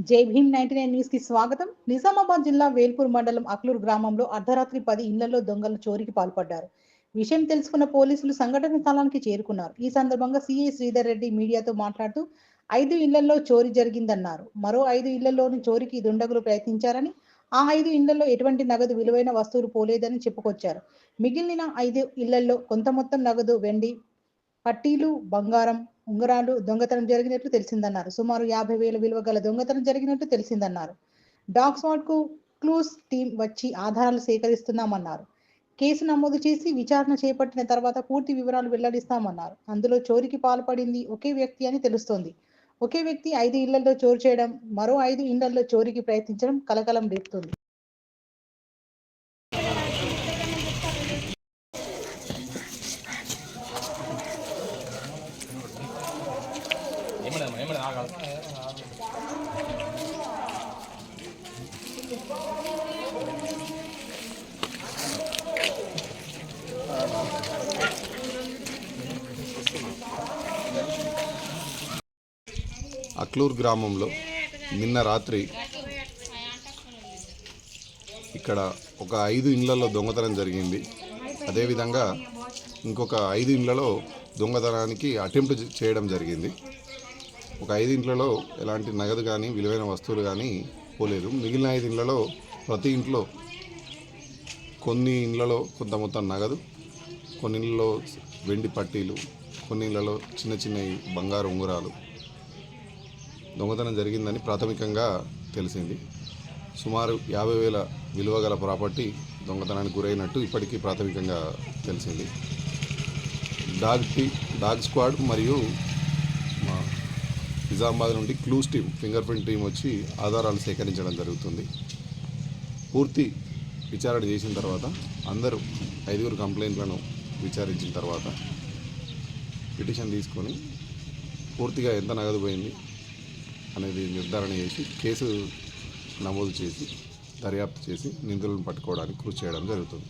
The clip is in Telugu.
జై భీమ్ 99 న్యూస్ కి స్వాగతం. నిజామాబాద్ జిల్లా వేల్పూర్ మండలం అక్లూరు గ్రామంలో అర్ధరాత్రి 10 ఇళ్లలో దొంగలు చోరీకి పాల్పడ్డారు. విషయం తెలుసుకున్న పోలీసులు సంఘటన స్థలానికి చేరుకున్నారు. ఈ సందర్భంగా సీఐ శ్రీధర్ రెడ్డి మీడియాతో మాట్లాడుతూ 5 ఇళ్లలో చోరీ జరిగిందన్నారు. మరో 5 ఇళ్లలోని చోరీకి దుండగులు ప్రయత్నించారని, ఆ 5 ఇళ్లలో ఎటువంటి నగదు విలువైన వస్తువులు పోలేదని చెప్పుకొచ్చారు. మిగిలిన 5 ఇళ్లలో కొంత మొత్తం నగదు, వెండి, పట్టీలు, బంగారం, ఉంగరాలు దొంగతనం జరిగినట్లు తెలిసిందన్నారు. సుమారు 50,000 విలువ గల దొంగతనం జరిగినట్లు తెలిసిందన్నారు. డాగ్ స్క్వాడ్ కు క్లూస్ టీం వచ్చి ఆధారాలు సేకరిస్తున్నామన్నారు. కేసు నమోదు చేసి విచారణ చేపట్టిన తర్వాత పూర్తి వివరాలు వెల్లడిస్తామన్నారు. అందులో చోరీకి పాల్పడింది ఒకే వ్యక్తి అని తెలుస్తోంది. ఒకే వ్యక్తి 5 ఇళ్లలో చోరీ చేయడం, మరో 5 ఇళ్లలో చోరీకి ప్రయత్నించడం కలకలం రేపుతోంది. అక్లూరు గ్రామంలో నిన్న రాత్రి ఇక్కడ ఒక 5 ఇళ్లలో దొంగతనం జరిగింది. అదేవిధంగా ఇంకొక 5 ఇళ్లలో దొంగతనానికి అటెంప్ట్ చేయడం జరిగింది. ఒక 5 ఇళ్లలో ఎలాంటి నగదు కానీ విలువైన వస్తువులు కానీ పోలేదు. మిగిలిన 5 ఇళ్లలో ప్రతి ఇంట్లో కొన్ని ఇళ్లలో కొంత మొత్తం నగదు, కొన్ని ఇళ్లలో వెండి పట్టీలు, కొన్ని ఇళ్లలో చిన్న చిన్న బంగారు ఉంగరాలు దొంగతనం జరిగిందని ప్రాథమికంగా తెలిసింది. సుమారు 50,000 విలువ గల ప్రాపర్టీ దొంగతనానికి గురైనట్టు ఇప్పటికీ ప్రాథమికంగా తెలిసింది. డాగ్ స్క్వాడ్ మరియు నిజామాబాద్ నుండి clues team, finger print team వచ్చి ఆధారాలు సేకరించడం జరుగుతుంది. పూర్తి విచారణ చేసిన తర్వాత అందరూ 5 కంప్లైంట్లను విచారించిన తర్వాత పిటిషన్ తీసుకొని పూర్తిగా ఎంత నగదు పోయింది అనేది నిర్ధారణ చేసి కేసు నమోదు చేసి దర్యాప్తు చేసి నిందితులను పట్టుకోవడానికి కృషి చేయడం జరుగుతుంది.